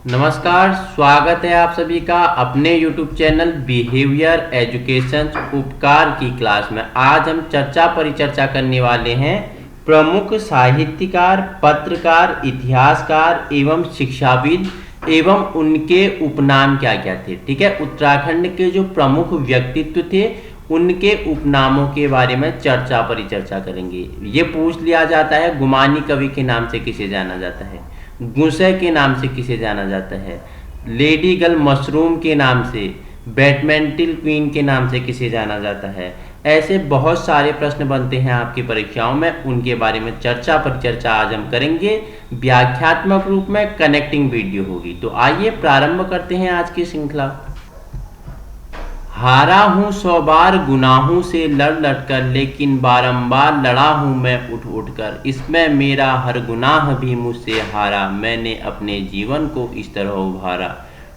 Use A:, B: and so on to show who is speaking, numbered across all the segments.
A: नमस्कार, स्वागत है आप सभी का अपने YouTube चैनल बिहेवियर एजुकेशन उपकार की क्लास में। आज हम चर्चा परिचर्चा करने वाले हैं प्रमुख साहित्यकार, पत्रकार, इतिहासकार एवं शिक्षाविद एवं उनके उपनाम क्या क्या थे। ठीक है, उत्तराखंड के जो प्रमुख व्यक्तित्व थे उनके उपनामों के बारे में चर्चा परिचर्चा करेंगे। ये पूछ लिया जाता है गुमानी कवि के नाम से किसे जाना जाता है, गुस्से के नाम से किसे जाना जाता है, लेडी गर्ल मशरूम के नाम से, बैडमिंटन क्वीन के नाम से किसे जाना जाता है। ऐसे बहुत सारे प्रश्न बनते हैं आपकी परीक्षाओं में, उनके बारे में चर्चा परिचर्चा आज हम करेंगे। व्याख्यात्मक रूप में कनेक्टिंग वीडियो होगी। तो आइए प्रारंभ करते हैं आज की श्रृंखला। हारा हूँ 100 बार गुनाहों से लड़ लड़कर, लेकिन बारंबार लड़ा हूँ मैं उठ उठ कर। इसमें मेरा हर गुनाह भी मुझसे हारा, मैंने अपने जीवन को इस तरह उभारा।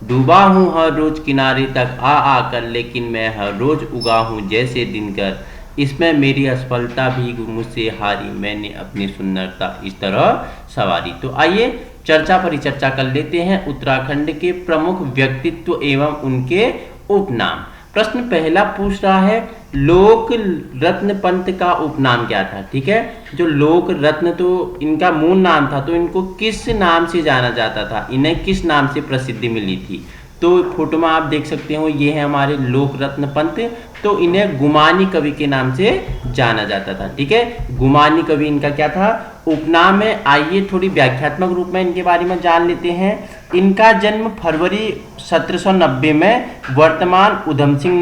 A: डूबा हूँ हर रोज किनारे तक आ आकर, लेकिन मैं हर रोज उगा हूँ जैसे दिन कर। इसमें मेरी असफलता भी मुझसे हारी, मैंने अपनी सुंदरता इस तरह सवारी। तो आइए चर्चा परिचर्चा कर लेते हैं उत्तराखंड के प्रमुख व्यक्तित्व एवं उनके उपनाम। प्रश्न पहला पूछ रहा है लोक रत्न पंत का उपनाम क्या था। ठीक है, जो लोक रत्न तो इनका मूल नाम था, तो इनको किस नाम से जाना जाता था, इन्हें किस नाम से प्रसिद्धि मिली थी। तो फोटो में आप देख सकते हो ये है हमारे लोक रत्न पंत, तो इन्हें गुमानी कवि के नाम से जाना जाता था। ठीक है, गुमानी कवि इनका क्या था, उपनाम है। आइए थोड़ी व्याख्यात्मक रूप में इनके बारे में जान लेते हैं। इनका जन्म फरवरी 1790 में वर्तमान उधम सिंह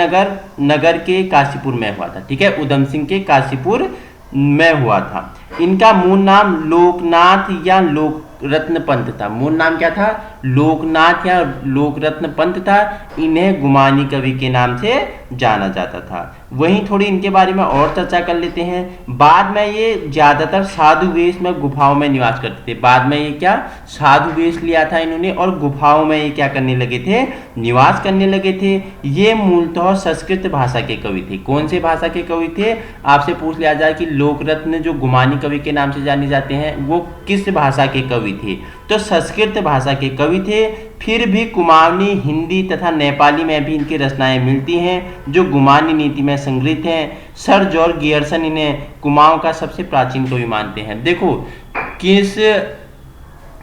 A: नगर के काशीपुर में हुआ था। ठीक है, उधम सिंह के काशीपुर में हुआ था। इनका मूल नाम लोकनाथ या लोक रत्न पंत था। मूल नाम क्या था, लोकनाथ या लोक रत्न पंत था। इन्हें गुमानी कवि के नाम से जाना जाता था। वहीं थोड़ी इनके बारे में और चर्चा कर लेते हैं। बाद में ये ज्यादातर साधु वेश में गुफाओं में निवास करते थे। बाद में ये क्या साधु वेश लिया था इन्होंने और गुफाओं में ये क्या करने लगे थे, निवास करने लगे थे। ये मूलतः संस्कृत भाषा के कवि थे। कौन से भाषा के कवि थे, आपसे पूछ लिया जाए कि लोकरत्न जो गुमानी कवि के नाम से जाने जाते हैं वो किस भाषा के कवि थे, तो संस्कृत भाषा के कवि थे। फिर भी कुमाऊनी, हिंदी तथा नेपाली में भी इनकी रचनाएं मिलती हैं जो गुमानी नीति में संग्रहित हैं। सर जॉर्ज गियर्सन इन्हें कुमाऊं का सबसे प्राचीन कवि मानते हैं। देखो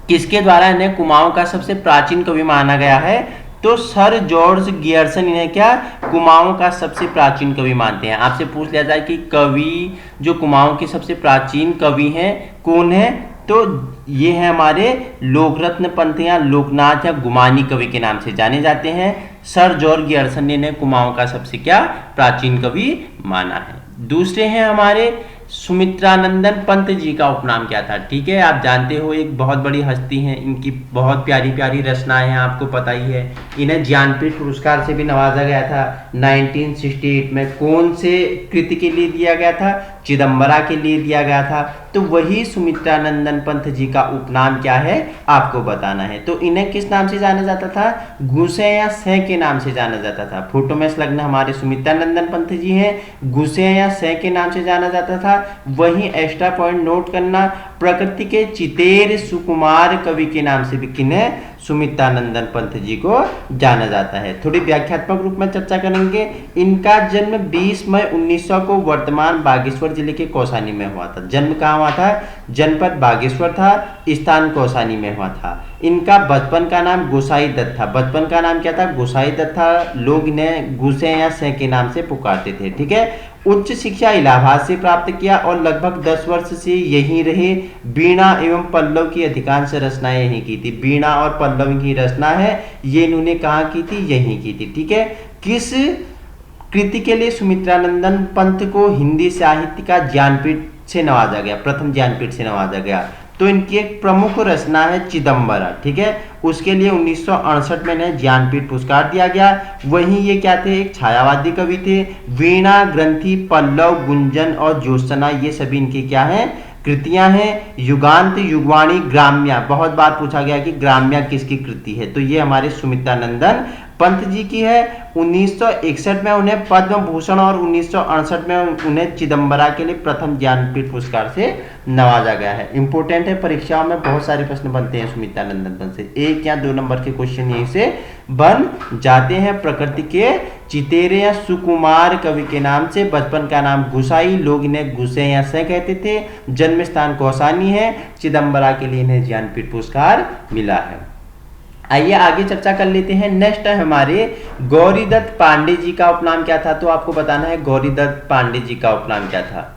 A: किसके द्वारा इन्हें कुमाऊं का सबसे प्राचीन कवि माना गया है, तो सर जॉर्ज गियर्सन इन्हें क्या कुमाऊं का सबसे प्राचीन कवि मानते हैं। आपसे पूछ लिया जाए कि कवि जो कुमाऊं के सबसे प्राचीन कवि हैं कौन है, तो ये है हमारे लोकरत्न पंत या लोकनाथ या गुमानी कवि के नाम से जाने जाते हैं। सर जॉर्ज गियर्सन ने कुमाऊं का सबसे क्या प्राचीन कवि माना है। दूसरे हैं हमारे सुमित्रानंदन पंत जी का उपनाम क्या था। ठीक है, आप जानते हो एक बहुत बड़ी हस्ती हैं, इनकी बहुत प्यारी प्यारी रचनाएं हैं, आपको पता ही है। इन्हें ज्ञानपीठ पुरस्कार से भी नवाजा गया था 1968 में। कौन से कृति के लिए दिया गया था, चिदम्बरा के लिए दिया गया था। तो वही सुमित्रानंदन पंत जी का उपनाम क्या है आपको बताना है। तो इन्हें किस नाम से जाना जाता था, गुस्से या सह के नाम से जाना जाता था। फोटो में संलग्न हमारे सुमित्रानंदन पंत जी हैं, गुस्से या सह के नाम से जाना जाता था। वहीं एक्स्ट्रा पॉइंट नोट करना, प्रकृति के चितेर सुकुमार कवि के नाम से भी किन्हें सुमित्रानंदन पंत जी को जाना जाता है। थोड़ी व्याख्यात्मक रूप में चर्चा करेंगे। इनका जन्म 20 मई 1900 को वर्तमान बागेश्वर जिले के कौसानी में हुआ था। जन्म कहाँ हुआ था, जनपद बागेश्वर था, स्थान कौसानी में हुआ था। इनका बचपन का नाम गोसाई दत्त था। बचपन का नाम क्या था, गोसाई दत्त था। लोग इन्हें गुस्से या सह के नाम से पुकारते थे। ठीक है, उच्च शिक्षा इलाहाबाद से प्राप्त किया और लगभग 10 वर्ष से यहीं रहे। वीणा एवं पल्लव की अधिकांश रचनाएं यहीं की थी। वीणा और पल्लव की रचना है ये इन्होंने कहाँ की थी, यहीं की थी। ठीक है, किस कृति के लिए सुमित्रानंदन पंत को हिंदी साहित्य का ज्ञानपीठ से नवाजा गया, प्रथम ज्ञानपीठ से नवाजा गया, तो इनकी एक प्रमुख रचना है चिदम्बरा। ठीक है, उसके लिए 1968 में इन्हें ज्ञानपीठ पुरस्कार दिया गया। वहीं ये क्या थे, एक छायावादी कवि थे। वीणा, ग्रंथि, पल्लव, गुंजन और ज्योत्सना ये सभी इनकी क्या हैं, कृतियां हैं। युगांत, युगवाणी, ग्राम्या, बहुत बार पूछा गया कि ग्राम्या किसकी कृति है, तो ये हमारे सुमित्रानंदन पंत जी की है। 1961 में उन्हें पद्म भूषण और 1968 में उन्हें चिदम्बरा के लिए प्रथम ज्ञानपीठ पुरस्कार से नवाजा गया है। इंपॉर्टेंट है, परीक्षाओं में बहुत सारे प्रश्न बनते हैं सुमित्रा नंदन पंत से, 1 या 2 नंबर के क्वेश्चन यहीं से बन जाते हैं। प्रकृति के चितेरे या सुकुमार कवि के नाम से, बचपन का नाम गुसाई, लोग इन्हें गुसे या से कहते थे। जन्म स्थान कौसानी है। चिदम्बरा के लिए इन्हें ज्ञानपीठ पुरस्कार मिला है। आइए आगे चर्चा कर लेते हैं। नेक्स्ट है हमारे गौरीदत्त पांडे जी का उपनाम क्या था, तो आपको बताना है गौरीदत्त पांडे जी का उपनाम क्या था।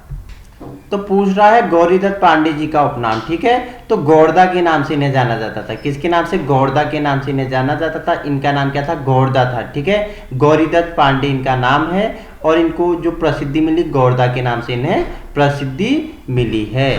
A: तो पूछ रहा है गौरीदत्त पांडे जी का उपनाम, ठीक है। तो गौरदा के नाम से इन्हें जाना जाता था। किसके नाम से? गौरदा के नाम से इन्हें जाना जाता था। इनका नाम क्या था? गौरदा था, ठीक है। गौरीदत्त पांडे इनका नाम है और इनको जो प्रसिद्धि मिली, गौरदा के नाम से इन्हें प्रसिद्धि मिली है।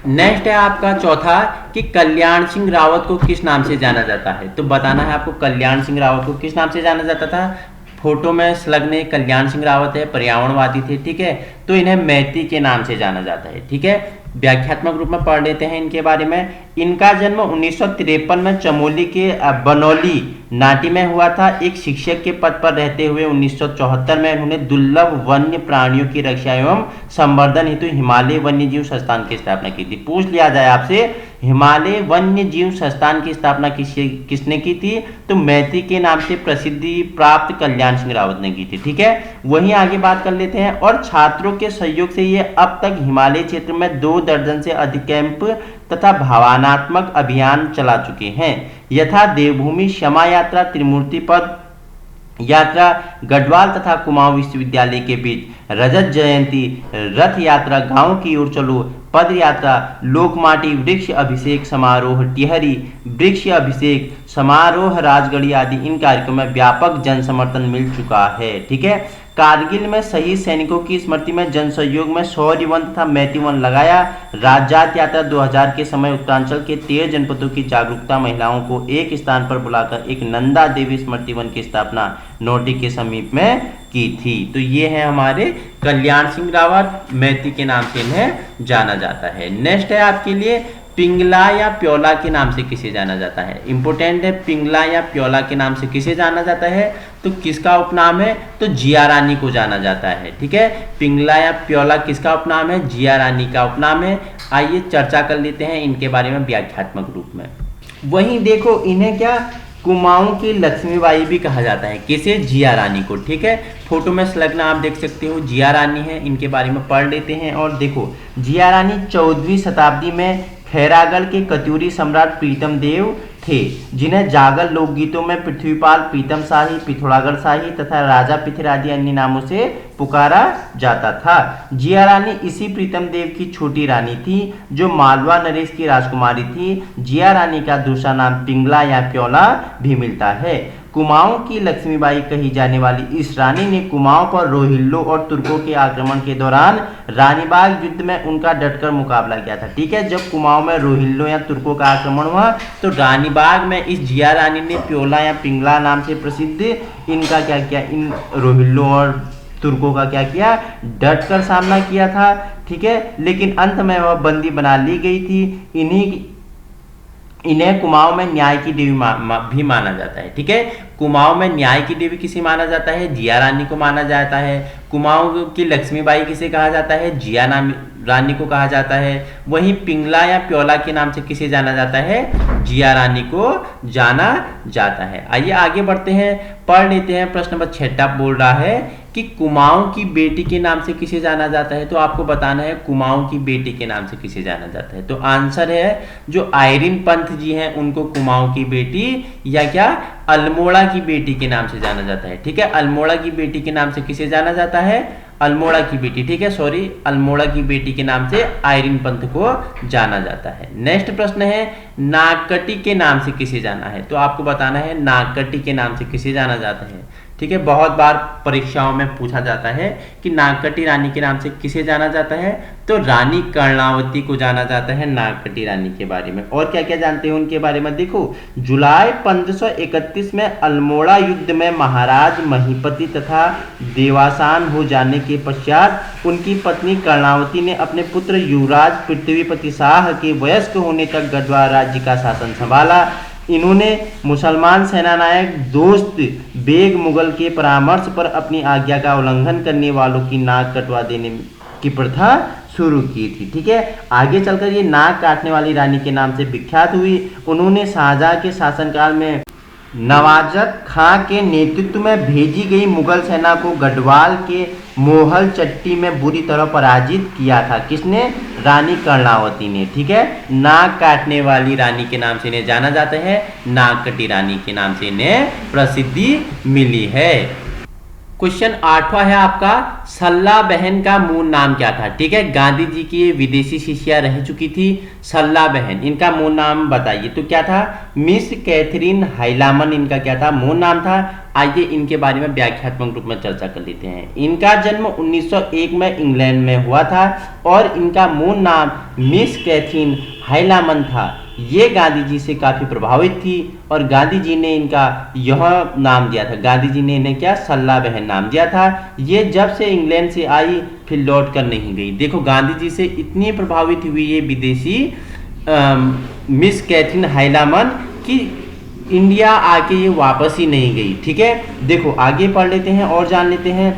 A: नेक्स्ट है आपका चौथा कि कल्याण सिंह रावत को किस नाम से जाना जाता है। तो बताना है आपको कल्याण सिंह रावत को किस नाम से जाना जाता था। फोटो में संलग्न कल्याण सिंह रावत है, पर्यावरणवादी थे, ठीक है। तो इन्हें मैती के नाम से जाना जाता है, ठीक है। व्याख्यात्मक रूप में पढ़ लेते हैं इनके बारे में। इनका जन्म 1953 में चमोली के बनौली नाटी में हुआ था। एक शिक्षक के पद पर रहते हुए 1974 में उन्होंने दुर्लभ वन्य प्राणियों की रक्षा एवं संवर्धन हेतु हिमालय वन्य जीव संस्थान की स्थापना की थी। पूछ लिया जाए आपसे हिमालय वन्य जीव संस्थान की स्थापना किसने की थी, तो मैती के नाम से प्रसिद्धि प्राप्त कल्याण सिंह रावत ने की थी, ठीक है। वहीं आगे बात कर लेते हैं। और छात्रों के सहयोग से ये अब तक हिमालय क्षेत्र में 2 दर्जन से अधिक कैंप तथा भावनात्मक अभियान चला चुके हैं, यथा देवभूमि क्षमा यात्रा, त्रिमूर्ति पद यात्रा गढ़वाल तथा कुमाऊं विश्वविद्यालय के बीच, रजत जयंती, रथ यात्रा, गांव की ओर चलो, पद यात्रा, लोकमाटी, वृक्ष अभिषेक समारोह, टिहरी वृक्ष अभिषेक समारोह, राजगढ़ी आदि इन कार्यक्रमों में व्यापक जन समर्थन मिल चुका है, ठीक है। कारगिल में शहीद सैनिकों की स्मृति में जन सहयोग में शौर्य वन तथा मैती वन लगाया। राजजात यात्रा 2000 के समय उत्तरांचल के 13 जनपदों की जागरूकता महिलाओं को एक स्थान पर बुलाकर एक नंदा देवी स्मृति वन की स्थापना नोटी के समीप में की थी। तो ये है हमारे कल्याण सिंह रावत, मैती के नाम से इन्हें जाना जाता है। नेक्स्ट है आपके लिए पिंगला या प्योला के नाम से किसे जाना जाता है। इंपोर्टेंट है, पिंगला या प्योला के नाम से किसे जाना जाता है, तो किसका उपनाम है, तो जिया रानी को जाना जाता है, ठीक है। पिंगला या प्योला किसका उपनाम है, जिया रानी का उपनाम है। आइए चर्चा कर लेते हैं इनके बारे में व्याख्यात्मक रूप में। वहीं देखो इन्हें क्या कुमाऊं की लक्ष्मीबाई भी कहा जाता है, किसे, जिया रानी को, ठीक है। फोटो में संलग्न आप देख सकते हो जिया रानी है, इनके बारे में पढ़ लेते हैं। और देखो जिया रानी 14वीं शताब्दी में खैरागढ़ के कत्यूरी सम्राट प्रीतम देव थे, जिन्हें जागर लोकगीतों में पृथ्वीपाल, प्रीतम शाही, पिथौरागढ़ शाही तथा राजा पिथिर आदि अन्य नामों से पुकारा जाता था। जिया रानी इसी प्रीतम देव की छोटी रानी थी, जो मालवा नरेश की राजकुमारी थी। जिया रानी का दूसरा नाम पिंगला या प्योला भी मिलता है। कुमाऊं की लक्ष्मीबाई कही जाने वाली इस रानी ने कुमाऊं पर रोहिल्लों और तुर्कों के आक्रमण के दौरान रानीबाग युद्ध में उनका डटकर मुकाबला किया था, ठीक है। जब कुमाऊं में रोहिल्लों या तुर्कों का आक्रमण हुआ तो रानीबाग में इस जिया रानी ने प्योला या पिंगला नाम से प्रसिद्ध इनका क्या किया, इन रोहिल्लों और तुर्कों का क्या किया, डटकर सामना किया था, ठीक है। लेकिन अंत में वह बंदी बना ली गई थी। इन्हें कुमाऊं में न्याय की देवी भी माना जाता है, ठीक है। कुमाऊं में न्याय की देवी किसे माना जाता है, जिया रानी को माना जाता है। कुमाऊं की लक्ष्मीबाई किसे कहा जाता है, जिया रानी को कहा जाता है। वहीं पिंगला या प्योला के नाम से किसे जाना जाता है, जिया रानी को जाना जाता है। आइए आगे बढ़ते हैं, पढ़ लेते हैं। प्रश्न नंबर 6 बोल रहा है कि कुमाऊं की बेटी के नाम से किसे जाना जाता है, तो आपको बताना है कुमाऊं की बेटी के नाम से किसे जाना जाता है। तो आंसर है जो आयरन पंत जी हैं उनको कुमाऊं की बेटी या क्या अल्मोड़ा की बेटी के नाम से जाना जाता है, ठीक है। अल्मोड़ा की बेटी के नाम से किसे जाना जाता है, अल्मोड़ा की बेटी, ठीक है, सॉरी, अल्मोड़ा की बेटी के नाम से आयरन पंत को जाना जाता है। नेक्स्ट प्रश्न है नागकटी के नाम से किसे जाना है, तो आपको बताना है नागकटी के नाम से किसे जाना जाता है, ठीक है। बहुत बार परीक्षाओं में पूछा जाता है कि नागकटी रानी के नाम से किसे जाना जाता है, तो रानी कर्णावती को जाना जाता है नागकटी रानी के बारे में। और क्या क्या जानते हैं उनके बारे में, देखो जुलाई 1531 में अल्मोड़ा युद्ध में महाराज महीपति तथा देवासान हो जाने के पश्चात उनकी पत्नी कर्णावती ने अपने पुत्र युवराज पृथ्वीपति शाह के वयस्क होने तक गढ़वाल राज्य का शासन संभाला। इन्होंने मुसलमान सेनानायक दोस्त बेग मुगल के परामर्श पर अपनी आज्ञा का उल्लंघन करने वालों की नाक कटवा देने की प्रथा शुरू की थी। ठीक है, आगे चलकर ये नाक काटने वाली रानी के नाम से विख्यात हुई। उन्होंने शाहजहां के शासनकाल में नवाजत खां के नेतृत्व में भेजी गई मुगल सेना को गढ़वाल के मोहल चट्टी में बुरी तरह पराजित किया था। किसने? रानी कर्णावती ने। ठीक है, नाक काटने वाली रानी के नाम से इन्हें जाना जाता है, नागकटी रानी के नाम से इन्हें प्रसिद्धि मिली है। क्वेश्चन 8वां है आपका, सल्ला बहन का मूल नाम क्या था? ठीक है, गांधी जी की ये विदेशी शिष्या रह चुकी थी सल्ला बहन, इनका मूल नाम बताइए। तो क्या था? मिस कैथरीन हाइलामन इनका क्या था? मूल नाम था। आइए इनके बारे में व्याख्यात्मक रूप में चर्चा कर लेते हैं। इनका जन्म 1901 में इंग्लैंड में हुआ था और इनका मूल नाम मिस कैथरीन हाइलामन था। ये गांधी जी से काफ़ी प्रभावित थी और गांधी जी ने इनका यह नाम दिया था। गांधी जी ने इन्हें क्या? सल्ला बहन नाम दिया था। ये जब से इंग्लैंड से आई फिर लौट कर नहीं गई। देखो, गांधी जी से इतनी प्रभावित हुई ये विदेशी मिस कैथरीन हाइलामन कि इंडिया आके ये वापस ही नहीं गई। ठीक है, देखो आगे पढ़ लेते हैं और जान लेते हैं।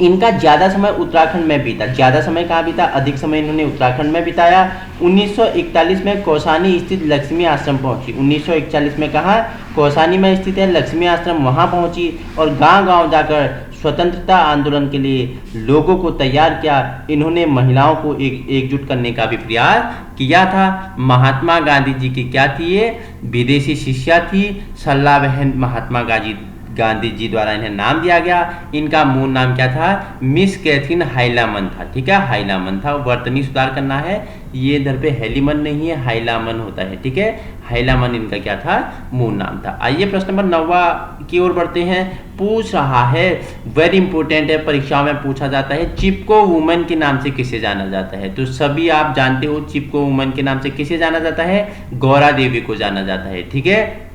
A: इनका ज़्यादा समय उत्तराखंड में बीता। ज़्यादा समय कहाँ बीता? अधिक समय इन्होंने उत्तराखंड में बिताया। 1941 में कौसानी स्थित लक्ष्मी आश्रम पहुंची। 1941 में कहाँ? कौसानी में स्थित है लक्ष्मी आश्रम, वहाँ पहुंची और गांव-गांव जाकर स्वतंत्रता आंदोलन के लिए लोगों को तैयार किया। इन्होंने महिलाओं को एकजुट करने का भी प्रयास किया था। महात्मा गांधी जी की क्या थी? ये विदेशी शिष्या थी। सल्ला बहन महात्मा गांधी जी द्वारा इन्हें नाम दिया गया। इनका मूल नाम क्या था? मिस कैथरीन हाइलामन था। ठीक है, हाइलामन था। वर्तनी सुधार करना है, ये इधर पे हेलीमन नहीं है, हाइलामन होता है। ठीक है, हाइलामन इनका क्या था? मूल नाम था। आइए प्रश्न नंबर 9 की ओर बढ़ते हैं। पूछ रहा है, वेरी इंपॉर्टेंट है, परीक्षाओं में पूछा जाता है, चिपको वुमेन के नाम से किसे जाना जाता है? तो सभी आप जानते हो चिपको वुमेन के नाम से किसे जाना जाता है? गौरा देवी को जाना जाता है। ठीक है,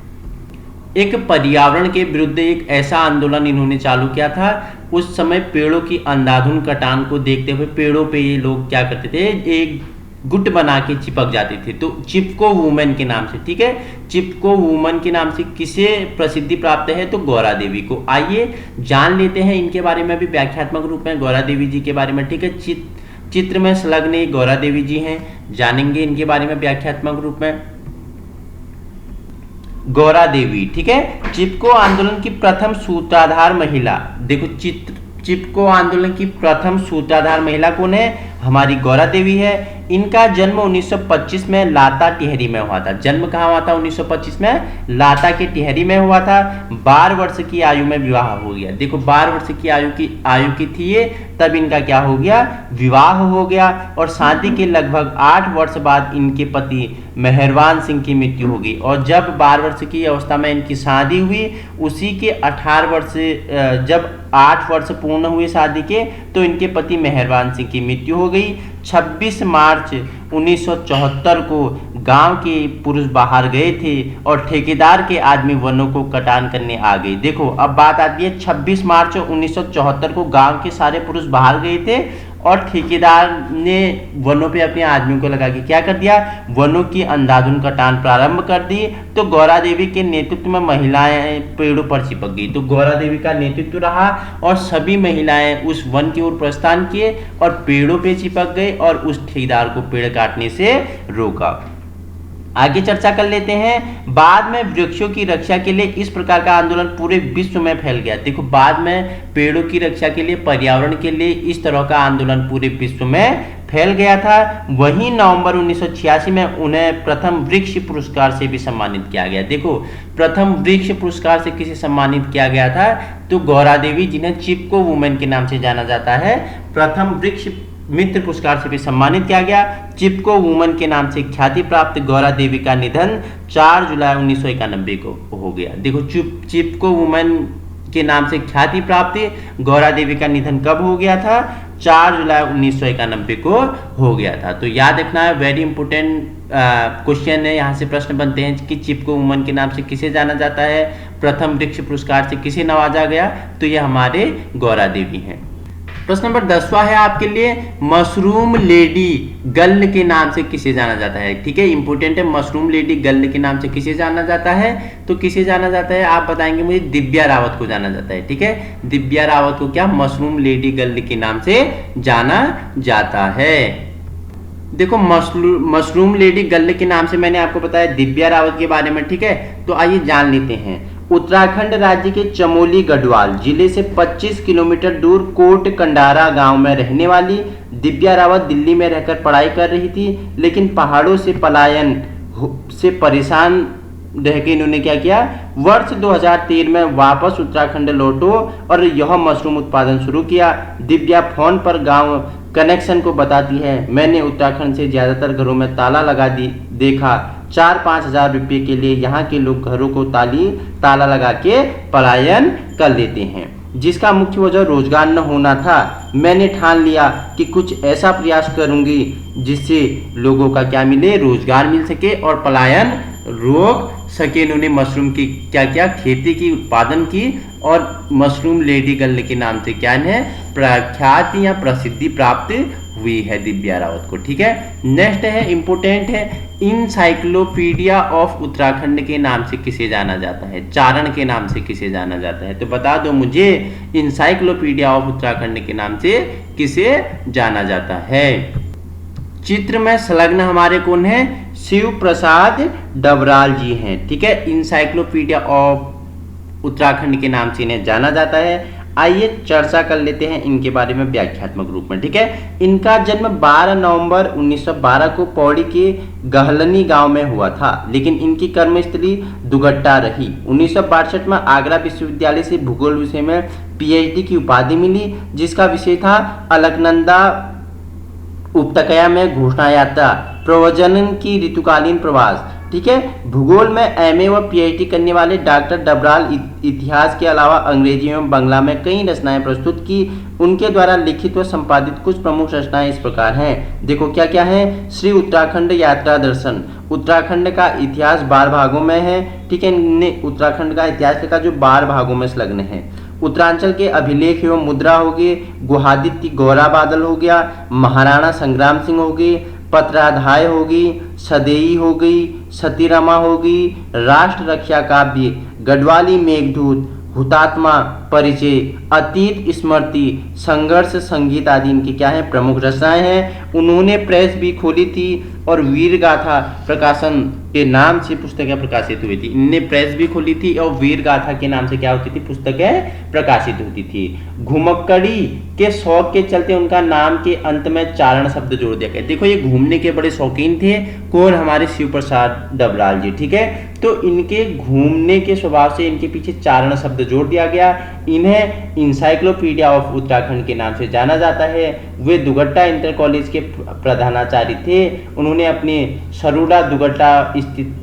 A: एक पर्यावरण के विरुद्ध एक ऐसा आंदोलन इन्होंने चालू किया था। उस समय पेड़ों की अंधाधुंध कटान को देखते हुए पेड़ों पे ये लोग क्या करते थे? एक गुट बना के चिपक जाते थे। तो चिपको वुमेन के नाम से। ठीक है, चिपको वुमेन के नाम से किसे प्रसिद्धि प्राप्त है? तो गौरा देवी को। आइए जान लेते हैं इनके बारे में भी व्याख्यात्मक रूप में, गौरा देवी जी के बारे में। ठीक है, चित्र में संलग्न गौरा देवी जी हैं, जानेंगे इनके बारे में व्याख्यात्मक रूप में। गौरा देवी, ठीक है, चिपको आंदोलन की प्रथम सूत्रधार महिला। देखो, चिपको आंदोलन की प्रथम सूत्रधार महिला कौन है? हमारी गौरा देवी है। इनका जन्म 1925 में लाता टिहरी में हुआ था। जन्म कहाँ हुआ था? 1925 में लाता के टिहरी में हुआ था। 12 वर्ष की आयु में विवाह हो गया। देखो, 12 वर्ष की आयु की थी ये, तब इनका क्या हो गया? विवाह हो गया। और शादी के लगभग 8 वर्ष बाद इनके पति मेहरबान सिंह की मृत्यु हो गई। और जब 12 वर्ष की अवस्था में इनकी शादी हुई, उसी के 18 वर्ष जब 8 वर्ष पूर्ण हुए शादी के, तो इनके पति मेहरबान सिंह की मृत्यु हो गई। 26 मार्च 1974 को गांव के पुरुष बाहर गए थे और ठेकेदार के आदमी वनों को कटान करने आ गए। देखो, अब बात आती है 26 मार्च 1974 को गांव के सारे पुरुष बाहर गए थे और ठेकेदार ने वनों पे अपने आदमियों को लगा के क्या कर दिया? वनों की अंधाधुंध कटान प्रारंभ कर दी। तो गौरा देवी के नेतृत्व में महिलाएं पेड़ों पर चिपक गई। तो गौरा देवी का नेतृत्व रहा और सभी महिलाएं उस वन की ओर प्रस्थान किए और पेड़ों पे चिपक गए और उस ठेकेदार को पेड़ काटने से रोका। आगे चर्चा कर लेते हैं। बाद में वृक्षों की रक्षा के लिए इस प्रकार का आंदोलन पूरे विश्व में फैल गया। देखो, बाद में पेड़ों की रक्षा के लिए, पर्यावरण के लिए इस तरह का आंदोलन पूरे विश्व में फैल गया था। वहीं नवंबर 1986 में उन्हें प्रथम वृक्ष पुरस्कार से भी सम्मानित किया गया। देखो, प्रथम वृक्ष पुरस्कार से किसे सम्मानित किया गया था? तो गौरा देवी, जिन्हें चिपको वुमेन के नाम से जाना जाता है, प्रथम वृक्ष मित्र पुरस्कार से भी सम्मानित किया गया। चिपको वुमेन के नाम से ख्याति प्राप्त गौरा देवी का निधन 4 जुलाई 1991 को हो गया। देखो, चिपको वुमेन के नाम से ख्याति प्राप्त गौरा देवी का निधन कब हो गया था? 4 जुलाई 1991 को हो गया था। तो याद रखना है, वेरी इंपोर्टेंट क्वेश्चन है। यहाँ से प्रश्न बनते हैं कि चिपको वुमेन के नाम से किसे जाना जाता है, प्रथम वृक्ष पुरस्कार से किसे नवाजा गया? तो ये हमारे गौरा देवी हैं। प्रश्न नंबर 10वां है आपके लिए, मशरूम लेडी गर्ल के नाम से किसे जाना जाता है। ठीक है, इंपोर्टेंट है, मशरूम लेडी गर्ल के नाम से किसे जाना जाता है, तो किसे जाना जाता है आप बताएंगे मुझे, दिव्या रावत को जाना जाता है। ठीक है, दिव्या रावत को क्या मशरूम लेडी गर्ल के नाम से जाना जाता है। देखो मशरूम लेडी गर्ल के नाम से मैंने आपको बताया दिव्या रावत के बारे में। ठीक है, तो आइए जान लेते हैं। उत्तराखंड राज्य के चमोली गढ़वाल जिले से 25 किलोमीटर दूर कोट कंडारा गांव में रहने वाली दिव्या रावत दिल्ली में रहकर पढ़ाई कर रही थी, लेकिन पहाड़ों से पलायन से परेशान रह के इन्होंने क्या किया, वर्ष 2013 में वापस उत्तराखंड लौटो और यह मशरूम उत्पादन शुरू किया। दिव्या फोन पर गांव कनेक्शन को बताती है, मैंने उत्तराखंड से ज्यादातर घरों में ताला लगा देखा, 4-5 हजार रुपये के लिए यहाँ के लोग घरों को ताला लगा के पलायन कर लेते हैं, जिसका मुख्य वजह रोजगार न होना था। मैंने ठान लिया कि कुछ ऐसा प्रयास करूंगी जिससे लोगों का क्या मिले, रोजगार मिल सके और पलायन रोक सके। इन्होंने मशरूम की क्या क्या खेती की, उत्पादन की और मशरूम लेडी गर्ल के नाम से क्या है प्रख्याति या प्रसिद्धि प्राप्त हुई है दिव्या रावत को। ठीक है, नेक्स्ट है इंपोर्टेंट है, इंसाइक्लोपीडिया ऑफ उत्तराखंड के नाम से किसे जाना जाता है, चारण के नाम से किसे जाना जाता है, तो बता दो मुझे इंसाइक्लोपीडिया ऑफ उत्तराखंड के नाम से किसे जाना जाता है। चित्र में संलग्न हमारे कौन है, शिव प्रसाद डबराल जी हैं। ठीक है, इंसाइक्लोपीडिया ऑफ उत्तराखंड के नाम से इन्हें जाना जाता है। आइए चर्चा कर लेते हैं इनके बारे में व्याख्यात्मक रूप में। ठीक है, इनका जन्म 12 नवंबर 1912 को पौड़ी के गहलनी गांव में हुआ था, लेकिन इनकी कर्मस्थली दुगट्टा रही। 1962 में आगरा विश्वविद्यालय से भूगोल विषय में पीएचडी की उपाधि मिली, जिसका विषय था अलकनंदा उपत्यका में घोषणा यात्रा, प्रव्रजन की ऋतुकालीन प्रवास। ठीक है, भूगोल में एमए व पीएचडी करने वाले डॉक्टर डबराल इतिहास के अलावा अंग्रेजी एवं बांग्ला में कई रचनाएं प्रस्तुत की। उनके द्वारा लिखित व संपादित कुछ प्रमुख रचनाएं इस प्रकार हैं। देखो क्या क्या है, श्री उत्तराखंड यात्रा दर्शन, उत्तराखंड का इतिहास 12 भागों में है। ठीक है, इनने उत्तराखंड का इतिहास लिखा जो 12 भागों में संलग्न है। उत्तरांचल के अभिलेख एवं मुद्रा हो गए, गुहादित्य गौरा बादल हो गया, महाराणा संग्राम सिंह हो गई, पत्राधाय होगी, सदेई हो गई, सतीरमा होगी, राष्ट्र रक्षा काव्य, गढ़वाली मेघदूत, हुतात्मा परिचय, अतीत स्मृति, संघर्ष संगीत आदि इनकी क्या है प्रमुख रचनाएं हैं। उन्होंने प्रेस भी खोली थी और वीर गाथा प्रकाशन के नाम से पुस्तकें प्रकाशित हुई थी। इनने प्रेस भी खोली थी और वीर गाथा के नाम से क्या होती थी, पुस्तकें प्रकाशित होती थी। घुमक्कड़ी के शौक के चलते उनका नाम के अंत में चारण शब्द जोड़ दिया गया। देखो ये घूमने के बड़े शौकीन थे, कौन, हमारे शिव प्रसाद डबराल जी। ठीक है, तो इनके घूमने के स्वभाव से इनके पीछे चारण शब्द जोड़ दिया गया। इन्हें इंसाइक्लोपीडिया ऑफ उत्तराखंड के नाम से जाना जाता है। वे दुगट्टा इंटर कॉलेज के प्रधानाचार्य थे। उन्होंने अपने सरूड़ा दुगट्टा स्थित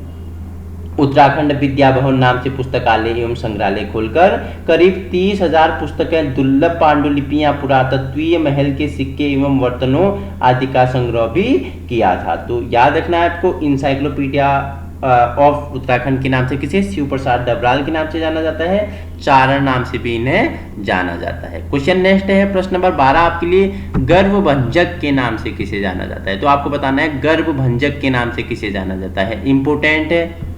A: उत्तराखंड विद्या भवन नाम से पुस्तकालय एवं संग्रहालय खोलकर करीब 30,000 पुस्तकें, दुर्लभ पांडुलिपियां, पुरातत्वीय महल के सिक्के एवं बर्तनों आदि का संग्रह भी किया था। तो याद रखना है आपको, इंसाइक्लोपीडिया ऑफ उत्तराखंड के नाम से किसे, शिव प्रसाद डबराल के नाम से जाना जाता है, चारण नाम से भी इन्हें जाना जाता है। क्वेश्चन नेक्स्ट है, प्रश्न नंबर 12 आपके लिए, गर्भभंजक के नाम से किसे जाना जाता है, तो आपको बताना है गर्भभंजक के नाम से किसे जाना जाता है, इंपोर्टेंट है।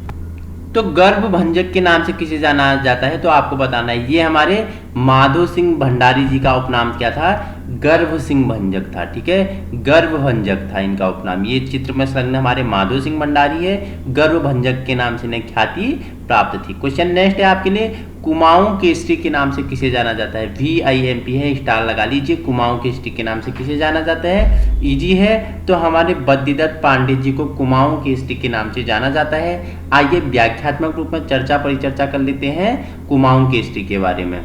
A: तो गर्भभंजक के नाम से किसे जाना जाता है, तो आपको बताना है, ये हमारे माधो सिंह भंडारी जी का उपनाम क्या था, गर्भ सिंह भंजक था। ठीक है, गर्भभंजक था इनका उपनाम। ये चित्र में संलग्न हमारे माधो सिंह भंडारी है, गर्भभंजक के नाम से इन्हें ख्याति प्राप्त थी। क्वेश्चन नेक्स्ट है आपके लिए, कुमाऊं केसरी के नाम से किसे जाना जाता है, VIMP है, स्टार लगा लीजिए। कुमाऊं केसरी के नाम से किसे जाना जाता है, इजी है, तो हमारे बद्रीदत्त पांडे जी को कुमाऊं केसरी के नाम से जाना जाता है। आइए व्याख्यात्मक रूप में परिचर्चा कर लेते हैं कुमाऊं केसरी के बारे में।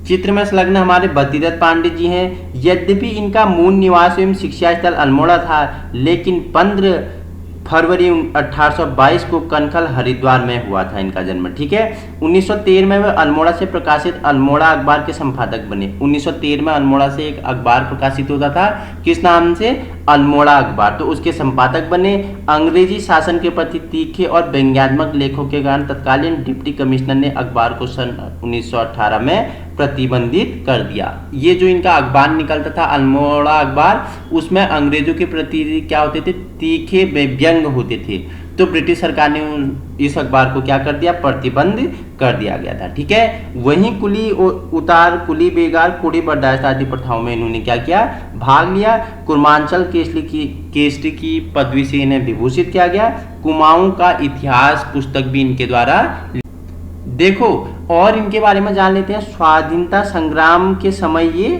A: चित्र में संलग्न हमारे बद्रीदत्त पांडे जी हैं। यद्यपि इनका मूल निवास एवं शिक्षा स्थल अल्मोड़ा था, लेकिन फरवरी 1822 को कनखल हरिद्वार में हुआ था इनका जन्म। ठीक है, 1913 में वे अल्मोड़ा से प्रकाशित अल्मोड़ा अखबार के संपादक बने। 1913 में अल्मोड़ा से एक अखबार प्रकाशित होता था, किस नाम से? अल्मोड़ा अखबार, तो उसके संपादक बने। अंग्रेजी शासन के प्रति तीखे और व्यंग्यात्मक लेखों के कारण तत्कालीन डिप्टी कमिश्नर ने अखबार को सन 1918 में प्रतिबंधित कर दिया। ये जो इनका अखबार निकलता था अल्मोड़ा अखबार, उसमें अंग्रेजों के प्रति क्या होते थे? तीखे व्यंग्य होते थे। तो ब्रिटिश सरकार ने इस अखबार को क्या कर दिया? प्रतिबंध कर दिया गया था। ठीक है, वहीं कुली उतार, कुली बेगार, कुड़ी बर्दाश्त आदि प्रथाओं में इन्होंने क्या किया? भाग लिया। कुर्मांचल केसरी की पदवी से इन्हें विभूषित किया गया। कुमाऊं का इतिहास पुस्तक भी इनके द्वारा। देखो और इनके बारे में जान लेते हैं। स्वाधीनता संग्राम के समय ये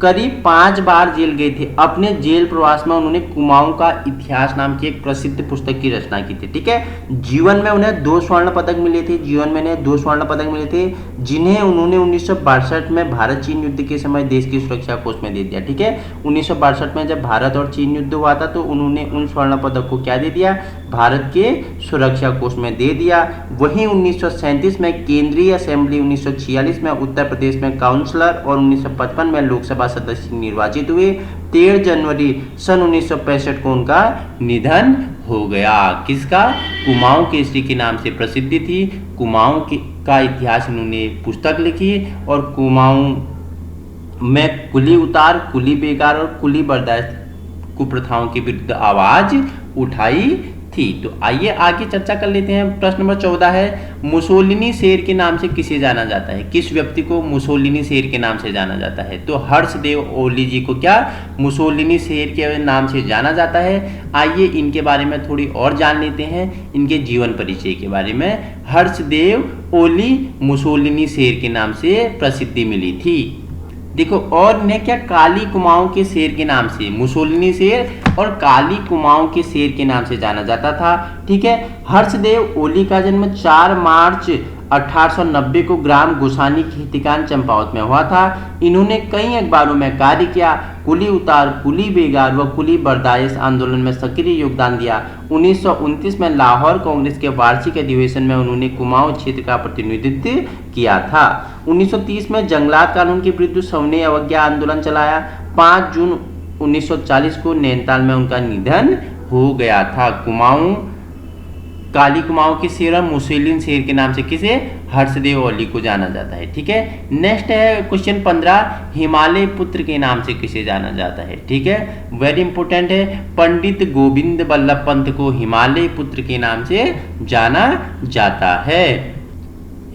A: करीब 5 बार जेल गए थे। अपने जेल प्रवास में उन्होंने कुमाऊं का इतिहास नाम की एक प्रसिद्ध पुस्तक की रचना की थी। ठीक है, जीवन में उन्हें 2 स्वर्ण पदक मिले थे। जीवन में उन्हें 2 स्वर्ण पदक मिले थे, जिन्हें उन्होंने 1962 में भारत चीन युद्ध के समय देश की सुरक्षा कोष में दे दिया। ठीक है, 1962 में जब भारत और चीन युद्ध हुआ था तो उन्होंने उन स्वर्ण पदक को क्या दे दिया? भारत के सुरक्षा कोष में दे दिया। वहीं 1937 में केंद्रीय असेंबली, 1946 में उत्तर प्रदेश में काउंसलर और 1955 में लोकसभा सदस्य निर्वाचित हुए। 13 जनवरी सन 1965 को उनका निधन हो गया। किसका? कुमाऊं केसरी के नाम से प्रसिद्धि थी। कुमाऊं का इतिहास इन्होंने पुस्तक लिखी और कुमाऊं में कुली उतार, कुली बेगार और कुली बर्दाश्त कुप्रथाओं के विरुद्ध आवाज उठाई थी। तो आइए आगे चर्चा कर लेते हैं। प्रश्न नंबर 14 है, मुसोलिनी शेर के नाम से किसे जाना जाता है? किस व्यक्ति को मुसोलिनी शेर के नाम से जाना जाता है? तो हर्षदेव ओली जी को क्या मुसोलिनी शेर के नाम से जाना जाता है? आइए इनके बारे में थोड़ी और जान लेते हैं, इनके जीवन परिचय के बारे में। हर्षदेव ओली मुसोलिनी शेर के नाम से प्रसिद्धि मिली थी। देखो और इन्हें क्या काली कुमाऊं के शेर के नाम से, मुसोलिनी शेर और काली कुमाऊं के शेर के नाम से जाना जाता था। ठीक है, हर्षदेव ओली का जन्म 4 मार्च 1890 को ग्राम गुसानी खेतिकान चंपावत में हुआ था। इन्होंने कई अखबारों में कार्य किया। कुली उतार, कुली बेगार व कुली बर्दाश्त आंदोलन में सक्रिय योगदान दिया। 1929 में लाहौर कांग्रेस के वार्षिक अधिवेशन में उन्होंने कुमाऊं क्षेत्र का प्रतिनिधित्व किया था। 1930 में जंगलात कानून के विरुद्ध सविनय अवज्ञा आंदोलन चलाया। 5 जून 1940 को नैनीताल में उनका निधन हो गया था। कुमाऊं, काली कुमाऊं के शेर और मुसोलिनी शेर के नाम से किसे? हर्षदेव ओली को जाना जाता है। ठीक है, नेक्स्ट है क्वेश्चन 15, हिमालय पुत्र के नाम से किसे जाना जाता है? ठीक है, वेरी इंपॉर्टेंट है। पंडित गोविंद बल्लभ पंत को हिमालय पुत्र के नाम से जाना जाता है।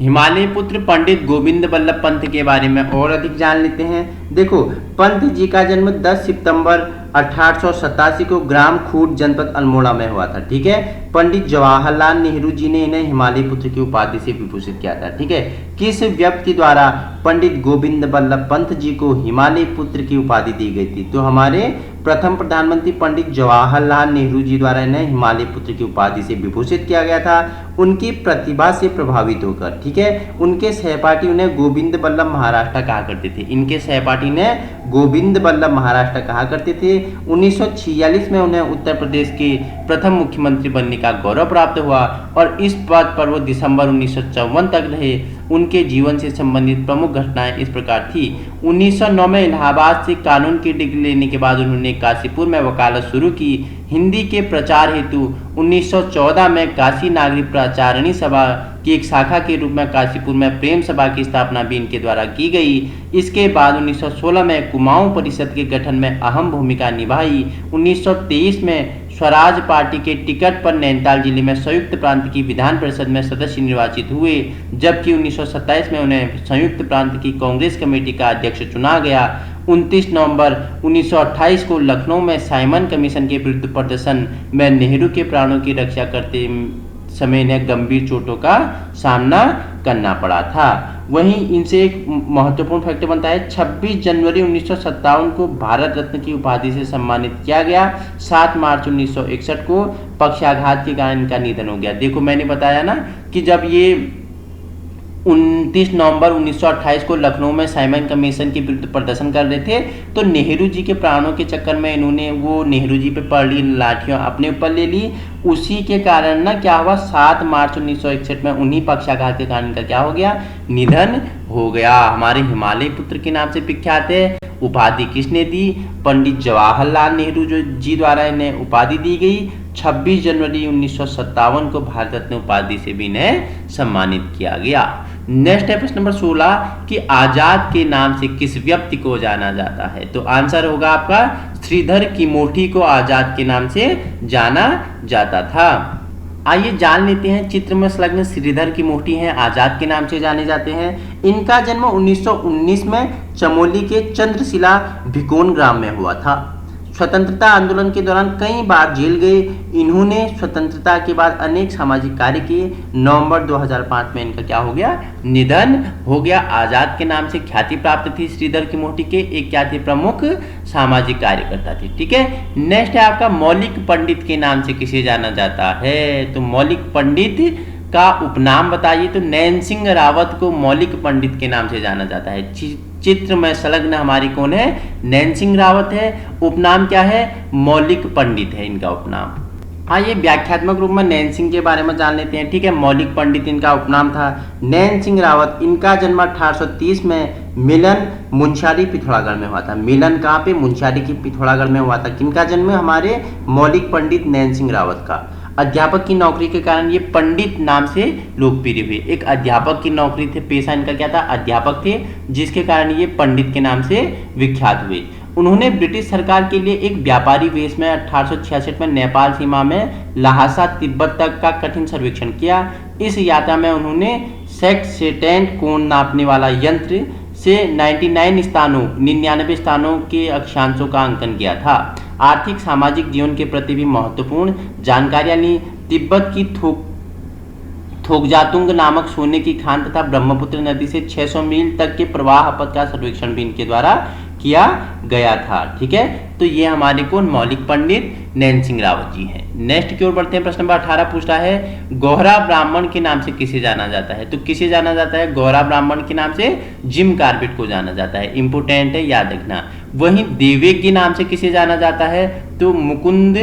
A: हिमालय पुत्र पंडित गोविंद बल्लभ पंत के बारे में और अधिक जान लेते हैं। देखो, पंत जी का जन्म 10 सितंबर 1887 को ग्राम खूट जनपद अल्मोड़ा में हुआ था। ठीक है, पंडित जवाहरलाल नेहरू जी ने इन्हें हिमालय पुत्र की उपाधि से विभूषित किया था। ठीक है, किस व्यक्ति द्वारा पंडित गोविंद बल्लभ पंत जी को हिमालय पुत्र की उपाधि दी गई थी? तो हमारे प्रथम प्रधानमंत्री पंडित जवाहरलाल नेहरू जी द्वारा इन्हें हिमालय पुत्र की उपाधि से विभूषित किया गया था, उनकी प्रतिभा से प्रभावित होकर। ठीक है, उनके सहपाठी उन्हें गोविंद बल्लभ महाराष्ट्र कहा करते थे। इनके सहपाठी ने गोविंद बल्लभ महाराष्ट्र कहा करते थे। 1946 में उन्हें उत्तर प्रदेश के प्रथम मुख्यमंत्री बनने का गौरव प्राप्त हुआ और इस पद पर वो दिसंबर 1954 तक रहे। उनके जीवन से संबंधित प्रमुख घटनाएं इस प्रकार थी। 1909 में इलाहाबाद से कानून की डिग्री लेने के बाद उन्होंने काशीपुर में वकालत शुरू की। हिंदी के प्रचार हेतु 1914 में काशी नागरिक प्रचारणी सभा की एक शाखा के रूप में काशीपुर में प्रेम सभा की स्थापना भी इनके द्वारा की गई। इसके बाद 1916 में कुमाऊं परिषद के गठन में अहम भूमिका निभाई। 1923 में स्वराज पार्टी के टिकट पर नैनीताल जिले में संयुक्त प्रांत की विधान परिषद में सदस्य निर्वाचित हुए, जबकि 1927 में उन्हें संयुक्त प्रांत की कांग्रेस कमेटी का अध्यक्ष चुना गया। 29 नवंबर 1928 को लखनऊ में साइमन कमीशन के विरुद्ध प्रदर्शन में नेहरू के प्राणों की रक्षा करते समय इन्हें गंभीर चोटों का सामना करना पड़ा था। वहीं इनसे एक महत्वपूर्ण फैक्टर बनता है, 26 जनवरी 1957 को भारत रत्न की उपाधि से सम्मानित किया गया। 7 मार्च 1961 को पक्षाघात के कारण इनका निधन हो गया। देखो मैंने बताया ना कि जब ये 29 नवंबर 1928 को लखनऊ में साइमन कमीशन के विरुद्ध प्रदर्शन कर रहे थे। तो नेहरू जी के प्राणों के चक्कर में इन्होंने वो नेहरू जी पे पड़ी लाठियां अपने ऊपर ले ली। उसी के कारण ना क्या हुआ, 7 मार्च 1961 में उन्हीं पक्षाघात के कारण का क्या हो गया, निधन हो गया। हमारे हिमालय पुत्र के नाम से विख्यात है। उपाधि किसने दी, पंडित जवाहरलाल नेहरू जी द्वारा इन्हें उपाधि दी गई। 26 जनवरी 1957 को भारत रत्न उपाधि से भी इन्हें सम्मानित किया गया। नेक्स्ट है प्रश्न नंबर 16 कि आजाद के नाम से किस व्यक्ति को जाना जाता है। तो आंसर होगा आपका श्रीधर किमोठी को आजाद के नाम से जाना जाता था। आइए जान लेते हैं, चित्र में संलग्न श्रीधर किमोठी हैं, आजाद के नाम से जाने जाते हैं। इनका जन्म 1919 में चमोली के चंद्रशिला भिकोन ग्राम में हुआ था। स्वतंत्रता आंदोलन के दौरान कई बार जेल गए। इन्होंने स्वतंत्रता के बाद अनेक सामाजिक कार्य किए। नवंबर 2005 में इनका क्या हो गया, निधन हो गया। आजाद के नाम से ख्याति प्राप्त थी श्रीधर किमोठी के, एक क्या थे, प्रमुख सामाजिक कार्यकर्ता थे। ठीक है, नेक्स्ट है आपका मौलिक पंडित के नाम से किसे जाना जाता है। तो मौलिक पंडित का उपनाम बताइए। तो नैन सिंह रावत को मौलिक पंडित के नाम से जाना जाता है। चित्र में संलग्न हमारी कौन है, नैन सिंह रावत है। उपनाम क्या है, मौलिक पंडित है इनका उपनाम। आइए व्याख्यात्मक रूप में नैन सिंह के बारे में जान लेते हैं। ठीक है, मौलिक पंडित इनका उपनाम था। नैन सिंह रावत, इनका जन्म 1830 में मिलन मुंशियारी पिथौरागढ़ में हुआ था। मिलन कहाँ पे, मुंशियारी की पिथौरागढ़ में हुआ था। किनका जन्म, हमारे मौलिक पंडित नैन सिंह रावत का। अध्यापक की नौकरी के कारण ये पंडित नाम से लोकप्रिय हुए। एक अध्यापक की नौकरी थे, पेशा इनका क्या था, अध्यापक थे, जिसके कारण ये पंडित के नाम से विख्यात हुए। उन्होंने ब्रिटिश सरकार के लिए एक व्यापारी वेश में 1866 में नेपाल सीमा में लहासा तिब्बत तक का कठिन सर्वेक्षण किया। इस यात्रा में उन्होंने सेक्सेटेंट कोण नापने वाला यंत्र से 99 स्थानों के अक्षांशों का अंकन किया था। आर्थिक सामाजिक जीवन के प्रति भी महत्वपूर्ण जानकारियां ली। तिब्बत की थोकजातुंग नामक सोने की खान तथा ब्रह्मपुत्र नदी से 600 मील तक के प्रवाह पथ का सर्वेक्षण भी इनके द्वारा किया गया था। ठीक है, तो ये हमारे कौन, मौलिक पंडित नैन सिंह रावत जी हैं। नेक्स्ट की ओर बढ़ते हैं। प्रश्न नंबर 18 पूछता है गौहरा ब्राह्मण के नाम से किसे जाना जाता है। तो किसे जाना जाता है, गौहरा ब्राह्मण के नाम से जिम कार्बेट को जाना जाता है। इंपोर्टेंट है, याद रखना। वहीं देवेग के नाम से किसे जाना जाता है, तो मुकुंद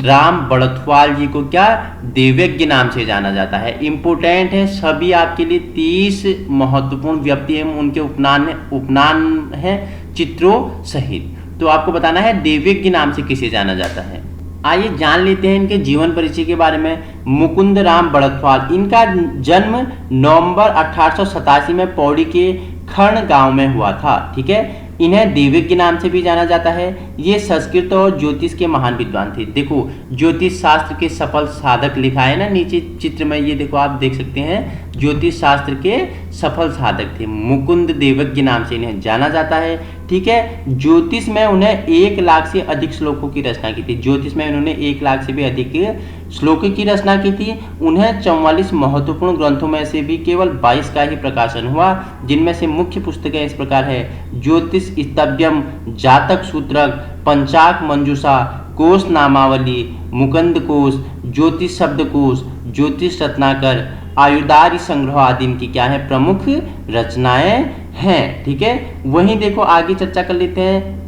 A: राम बड़थवाल जी को क्या, देवेग के नाम से जाना जाता है। इंपोर्टेंट है, सभी आपके लिए 30 महत्वपूर्ण व्यक्ति हैं, उनके उपनाम है चित्रों सहित। तो आपको बताना है देवेग के नाम से किसे जाना जाता है। आइए जान लेते हैं इनके जीवन परिचय के बारे में। मुकुंद राम बड़थवाल, इनका जन्म नवंबर 1887 में पौड़ी के खर्ण गांव में हुआ था। ठीक है, इन्हें देवेग के नाम से भी जाना जाता है। ये संस्कृत और ज्योतिष के महान विद्वान थे। देखो, ज्योतिष शास्त्र के सफल साधक लिखा है ना नीचे चित्र में, ये देखो आप देख सकते हैं, ज्योतिष शास्त्र के सफल साधक थे। मुकुंद देवग के नाम से इन्हें जाना जाता है। ठीक है, ज्योतिष में उन्हें 1 लाख से अधिक श्लोकों की रचना की थी। ज्योतिष में उन्होंने 1 लाख से भी अधिक श्लोकों की रचना की थी। उन्हें 44 महत्वपूर्ण ग्रंथों में से भी केवल 22 का ही प्रकाशन हुआ, जिनमें से मुख्य पुस्तकें इस प्रकार है: ज्योतिष स्तव्यम, जातक सूत्रक, पंचाक मंजूषा, कोश नामावली, मुकुंद कोश, ज्योतिष शब्दकोश, ज्योतिष रत्नाकर, आयुर्दारी संग्रह आदि इनकी क्या है, प्रमुख रचनाएं हैं। ठीक है, वहीं देखो आगे चर्चा कर लेते हैं।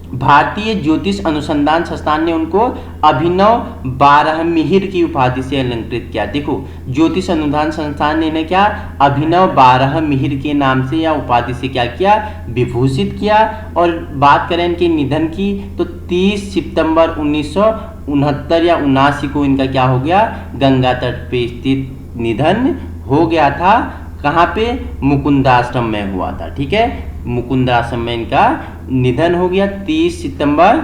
A: भारतीय ज्योतिष अनुसंधान संस्थान ने उनको अभिनव 12 मिहिर की उपाधि से अलंकृत किया। देखो, ज्योतिष अनुसंधान संस्थान ने क्या, अभिनव 12 मिहिर के नाम से या उपाधि से क्या किया, विभूषित किया। और बात करें इनके निधन की, तो 30 सितंबर 1969 या 79 को इनका क्या हो गया, गंगा तट पे स्थित निधन हो गया था। कहाँ पे, मुकुंदाश्रम में हुआ था। ठीक है, मुकुंदाश्रम में इनका निधन हो गया 30 सितंबर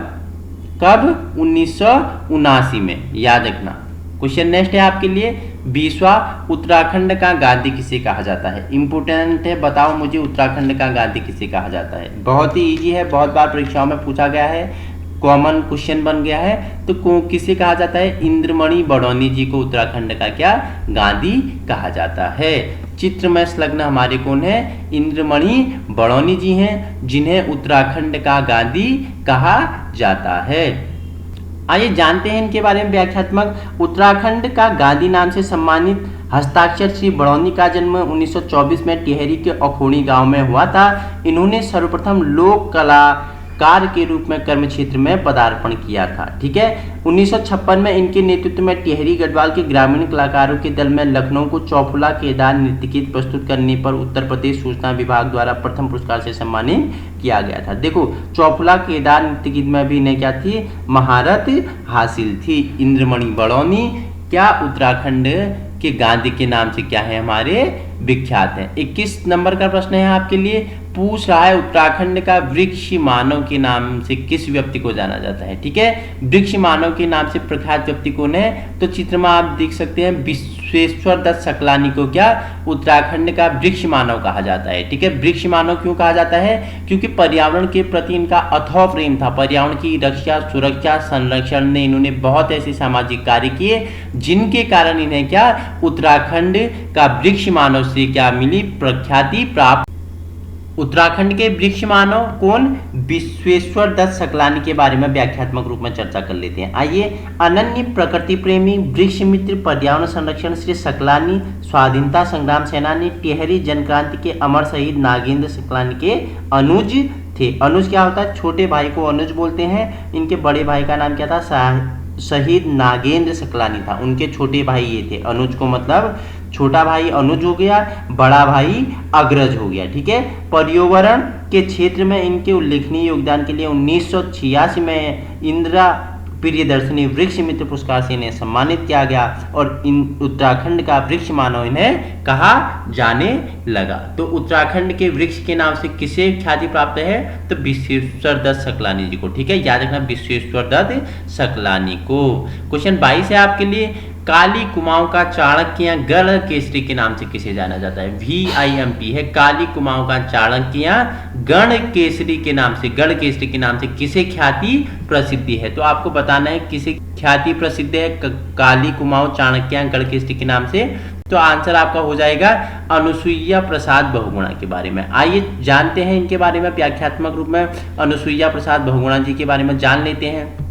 A: कब, 1979 में, याद रखना। क्वेश्चन नेक्स्ट है आपके लिए, 20वां उत्तराखंड का गांधी किसे कहा जाता है। इंपोर्टेंट है, बताओ मुझे उत्तराखंड का गांधी किसे कहा जाता है। बहुत ही इजी है, बहुत बार परीक्षाओं में पूछा गया है, कॉमन क्वेश्चन बन गया है। तो किसे कहा जाता है, इंद्रमणि बडौनी जी को उत्तराखंड का क्या, गांधी कहा जाता है। चित्र में संलग्न हमारे कौन है, इंद्रमणि बडौनी जी हैं, जिन्हें उत्तराखंड का गांधी कहा जाता है। आइए जानते हैं इनके बारे में व्याख्यात्मक। उत्तराखंड का गांधी नाम से सम्मानित हस्ताक्षर श्री बड़ौनी का जन्म 1924 में टिहरी के अखोनी गांव में हुआ था। इन्होंने सर्वप्रथम लोक कलाकार के रूप में कर्म क्षेत्र में पदार्पण किया था। ठीक है, 1956 में इनके नेतृत्व में टिहरी गढ़वाल के ग्रामीण कलाकारों के दल में लखनऊ को चौफुला केदार नृत्य गीत प्रस्तुत करने पर उत्तर प्रदेश सूचना विभाग द्वारा प्रथम पुरस्कार से सम्मानित किया गया था। देखो, चौफुला केदार नृत्य गीत में भी इन्हें क्या थी, महारत हासिल थी। इंद्रमणि बड़ौनी क्या उत्तराखंड के गांधी के नाम से क्या है, हमारे विख्यात है। 21 नंबर का प्रश्न है आपके लिए, पूछ रहा है उत्तराखंड का वृक्ष मानव के नाम से किस व्यक्ति को जाना जाता है। ठीक है, वृक्ष मानव के नाम से प्रख्यात व्यक्ति कौन है, तो चित्र में आप देख सकते हैं विश्वेश्वर दत्त सकलानी को क्या उत्तराखंड का वृक्ष मानव कहा जाता है। ठीक है, वृक्ष मानव क्यों कहा जाता है, क्योंकि पर्यावरण के प्रति इनका अथाह प्रेम था। पर्यावरण की रक्षा, सुरक्षा, संरक्षण में इन्होंने बहुत ऐसे सामाजिक कार्य किए जिनके कारण इन्हें क्या उत्तराखंड का वृक्ष मानव से क्या मिली, प्रख्याति प्राप्त। उत्तराखंड के वृक्ष मानव कौन, विश्वेश्वर दत्त सकलानी के बारे में व्याख्यात्मक रूप में चर्चा कर लेते हैं। आइए, अनन्य प्रकृति प्रेमी, वृक्ष मित्र, पर्यावरण संरक्षण श्री सकलानी स्वाधीनता संग्राम सेनानी, टिहरी जनक्रांति के अमर शहीद नागेंद्र सकलानी के अनुज थे। अनुज क्या होता है, छोटे भाई को अनुज बोलते हैं। इनके बड़े भाई का नाम क्या था, शहीद नागेंद्र सकलानी था। उनके छोटे भाई ये थे। अनुज को मतलब छोटा भाई अनुज हो गया, बड़ा भाई अग्रज हो गया। ठीक है, पर्यावरण के क्षेत्र में इनके उल्लेखनीय योगदान के लिए 1986 में इंदिरा प्रियदर्शनी वृक्ष मित्र पुरस्कार से इन्हें सम्मानित किया गया और इन उत्तराखंड का वृक्ष मानव इन्हें कहा जाने लगा। तो उत्तराखंड के वृक्ष के नाम से किसे ख्याति प्राप्त है, तो विश्वेश्वर दत्त सकलानी जी को। ठीक है, याद रखना, विश्वेश्वर दत्त सकलानी को। क्वेश्चन 22 है आपके लिए, काली कुमाऊं का चाणक्य गढ़ केसरी के नाम से किसे जाना जाता है। VIMP है, काली कुमाऊं का चाणक्य गढ़ केसरी के नाम से, गढ़ केसरी के नाम से किसे ख्याति प्रसिद्धि है। तो आपको बताना है किसे ख्याति प्रसिद्ध है काली कुमाऊं चाणक्य गढ़ केसरी के नाम से। तो आंसर आपका हो जाएगा अनुसुईया प्रसाद बहुगुणा के बारे में। आइए जानते हैं इनके बारे में व्याख्यात्मक रूप में। अनुसुईया प्रसाद बहुगुणा जी के बारे में जान लेते हैं।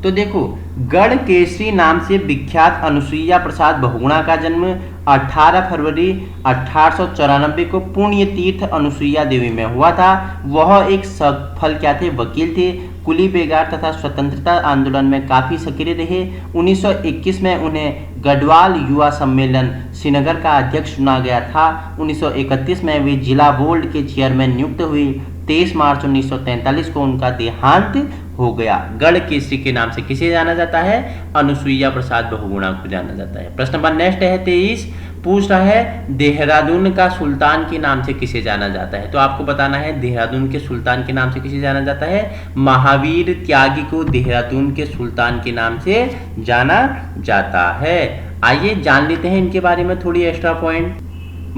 A: तो देखो, गढ़ केसरी नाम से विख्यात अनुसुईया प्रसाद बहुगुणा का जन्म 18 फरवरी 1894 को पुण्य तीर्थ अनुसुईया देवी में हुआ था। वह एक सफल क्या थे, वकील थे। कुली बेगार तथा स्वतंत्रता आंदोलन में काफी सक्रिय रहे। 1921 में उन्हें गढ़वाल युवा सम्मेलन श्रीनगर का अध्यक्ष चुना गया था। 1931 में वे जिला बोर्ड के चेयरमैन नियुक्त हुई। 23 मार्च 1943 को उनका देहांत हो गया। गढ़ केसरी के नाम से किसे जाना जाता है, अनुसुईया प्रसाद बहुगुणा को जाना जाता है। प्रश्न नंबर नेक्स्ट है 23, पूछ रहा है देहरादून का सुल्तान के नाम से किसे जाना जाता है। तो आपको बताना है देहरादून के सुल्तान के नाम से किसे जाना जाता है, महावीर त्यागी को देहरादून के सुल्तान के नाम से जाना जाता है। आइए जान लेते हैं इनके बारे में थोड़ी एक्स्ट्रा पॉइंट।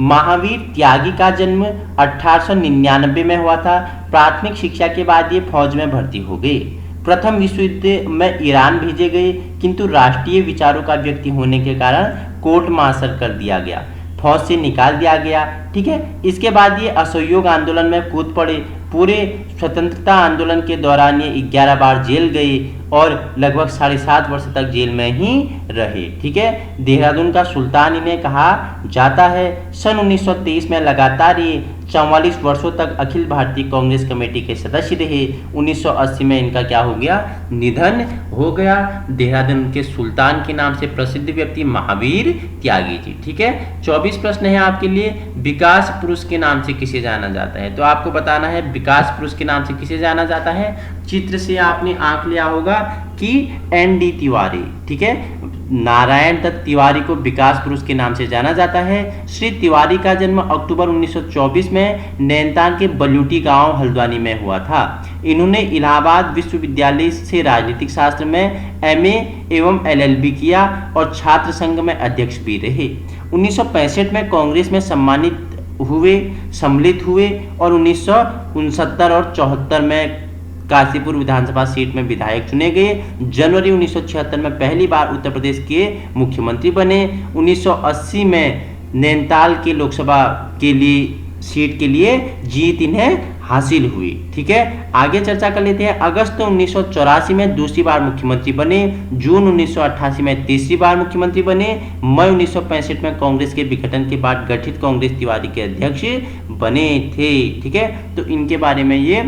A: महावीर त्यागी का जन्म 1899 में हुआ था। प्राथमिक शिक्षा के बाद ये फौज में भर्ती हो गए। प्रथम विश्व युद्ध में ईरान भेजे गए, किंतु राष्ट्रीय विचारों का व्यक्ति होने के कारण कोर्ट मार्शल कर दिया गया, फौज से निकाल दिया गया। ठीक है, इसके बाद ये असहयोग आंदोलन में कूद पड़े। पूरे स्वतंत्रता आंदोलन के दौरान ये 11 बार जेल गए और लगभग 7.5 वर्ष तक जेल में ही रहे। ठीक है, देहरादून का सुल्तान इन्हें कहा जाता है। सन 1923 में लगातार ये 44 वर्षों तक अखिल भारतीय कांग्रेस कमेटी के सदस्य रहे। 1980 में इनका क्या हो गया, निधन हो गया। देहरादून के सुल्तान के नाम से प्रसिद्ध व्यक्ति महावीर त्यागी जी। ठीक है, 24 प्रश्न है आपके लिए, विकास पुरुष के नाम से किसे जाना जाता है। तो आपको बताना है विकास पुरुष के नाम से किसे जाना जाता है। चित्र से आपने आंक लिया होगा कि ND तिवारी। ठीक है, नारायण दत्त तिवारी को विकास पुरुष के नाम से जाना जाता है। श्री तिवारी का जन्म अक्टूबर 1924 में नैनीताल के बल्यूटी गांव हल्द्वानी में हुआ था। इन्होंने इलाहाबाद विश्वविद्यालय से राजनीतिक शास्त्र में MA एवं LLB किया और छात्र संघ में अध्यक्ष भी रहे। 1965 में कांग्रेस में सम्मिलित हुए और 1969 और 74 में काशीपुर विधानसभा सीट में विधायक चुने गए। जनवरी 1976 में पहली बार उत्तर प्रदेश के मुख्यमंत्री बने। 1980 में नैनीताल के लोकसभा के लिए सीट के लिए जीत इन्हें हासिल हुई। ठीक है, आगे चर्चा कर लेते हैं। अगस्त 1984 में दूसरी बार मुख्यमंत्री बने, जून 1988 में तीसरी बार मुख्यमंत्री बने, मई 1965 में कांग्रेस के विघटन के बाद गठित कांग्रेस तिवारी के अध्यक्ष बने थे। ठीक है, तो इनके बारे में ये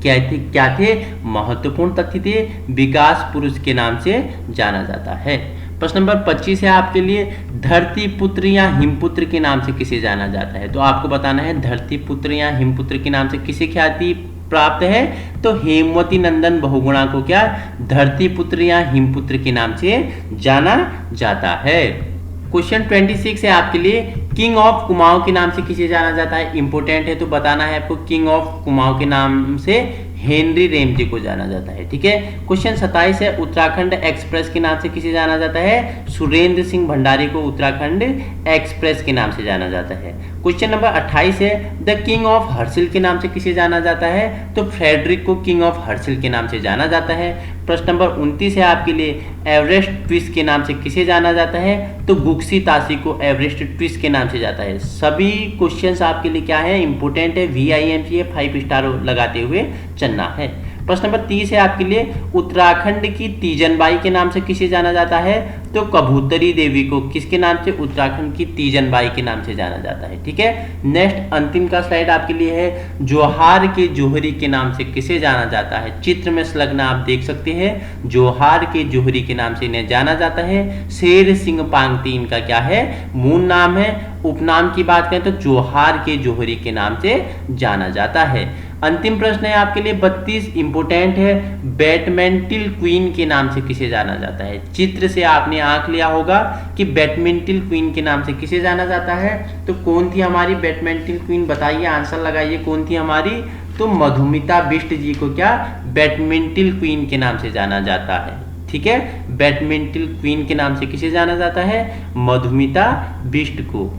A: क्या थे महत्वपूर्ण तथ्य थे। विकास पुरुष के नाम से जाना जाता है। प्रश्न नंबर 25 है आपके लिए, धरती पुत्र या हिमपुत्र के नाम से किसे जाना जाता है। तो आपको बताना है धरती पुत्र या हिमपुत्र के नाम से किसे ख्याति प्राप्त है। तो हेमवती नंदन बहुगुणा को क्या धरती पुत्र या हिमपुत्र के नाम से जाना जाता है। क्वेश्चन 26 है आपके लिए, किंग ऑफ कुमाऊं के नाम से किसे जाना जाता है। इंपोर्टेंट है, तो बताना है आपको किंग ऑफ कुमाऊं के नाम से हेनरी रेमजे को जाना जाता है। ठीक है, क्वेश्चन 27 है, उत्तराखंड एक्सप्रेस के नाम से किसे जाना जाता है। सुरेंद्र सिंह भंडारी को उत्तराखंड एक्सप्रेस के नाम से जाना जाता है। क्वेश्चन नंबर 28 है, द किंग ऑफ हर्सिल के नाम से किसे जाना जाता है। तो फ्रेडरिक को किंग ऑफ हर्सिल के नाम से जाना जाता है। प्रश्न नंबर 29 है आपके लिए, एवरेस्ट ट्विस्ट के नाम से किसे जाना जाता है। तो गुक्सी तासी को एवरेस्ट ट्विस्ट के नाम से जाता है। सभी क्वेश्चंस आपके लिए क्या है इंपोर्टेंट है, VIMC है, 5 स्टार लगाते हुए चलना है। प्रश्न नंबर 30 है आपके लिए, उत्तराखंड की तीजनबाई के नाम से किसे जाना जाता है। तो कबूतरी देवी को किसके नाम से, उत्तराखंड की तीजनबाई के नाम से जाना जाता है। ठीक है, नेक्स्ट अंतिम का स्लाइड आपके लिए है, जोहार के जोहरी के नाम से किसे जाना जाता है। चित्र में संलग्न आप देख सकते हैं, जोहार के जोहरी के नाम से इन्हें जाना जाता है। शेर सिंह पांगती इनका क्या है मूल नाम है। उपनाम की बात करें तो जोहार के जोहरी के नाम से जाना जाता है। अंतिम प्रश्न है आपके लिए 32 इंपोर्टेंट है, बैडमिंटन क्वीन के नाम से किसे जाना जाता है। चित्र से आपने आंक लिया होगा कि बैडमिंटन क्वीन के नाम से किसे जाना जाता है। तो कौन थी हमारी बैडमिंटन क्वीन, बताइए, आंसर लगाइए, कौन थी हमारी। तो मधुमिता बिष्ट जी को क्या बैडमिंटन क्वीन के नाम से जाना जाता है। ठीक है, बैडमिंटन क्वीन के नाम से किसे जाना जाता है, मधुमिता बिष्ट को।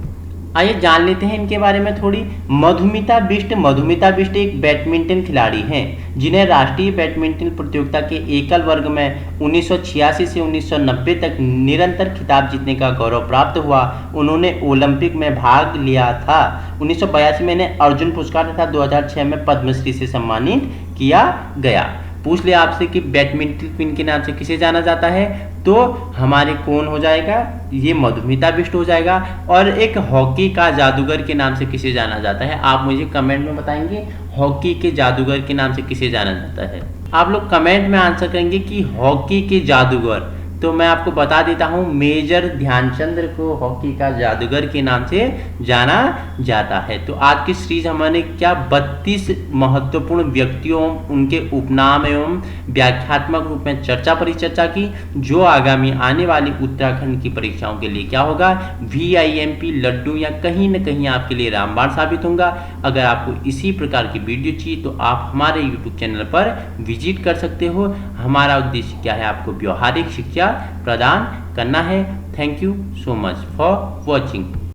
A: आइए जान लेते हैं इनके बारे में थोड़ी। मधुमिता बिष्ट एक बैडमिंटन खिलाड़ी हैं जिन्हें राष्ट्रीय बैडमिंटन प्रतियोगिता के एकल वर्ग में 1986 से 1990 तक निरंतर खिताब जीतने का गौरव प्राप्त हुआ। उन्होंने ओलंपिक में भाग लिया था। 1982 में इन्हें अर्जुन पुरस्कार तथा 2006 में पद्मश्री से सम्मानित किया गया। पूछ लिया आपसे कि बैडमिंटन क्वीन के नाम से किसे जाना जाता है। तो हमारे कौन हो जाएगा, ये मधुमिता बिष्ट हो जाएगा। और एक हॉकी का जादूगर के नाम से किसे जाना जाता है, आप मुझे कमेंट में बताएंगे हॉकी के जादूगर के नाम से किसे जाना जाता है। आप लोग कमेंट में आंसर करेंगे कि हॉकी के जादूगर। तो मैं आपको बता देता हूं, मेजर ध्यानचंद को हॉकी का जादूगर के नाम से जाना जाता है। तो आज की सीरीज हमने क्या 32 महत्वपूर्ण व्यक्तियों, उनके उपनाम एवं व्याख्यात्मक रूप में परिचर्चा की, जो आगामी आने वाली उत्तराखंड की परीक्षाओं के लिए क्या होगा, VIMP लड्डू या कहीं न कहीं आपके लिए रामबाण साबित होगा। अगर आपको इसी प्रकार की वीडियो चाहिए तो आप हमारे YouTube चैनल पर विजिट कर सकते हो। हमारा उद्देश्य क्या है, आपको व्यवहारिक शिक्षा प्रदान करना है। Thank you so much for watching.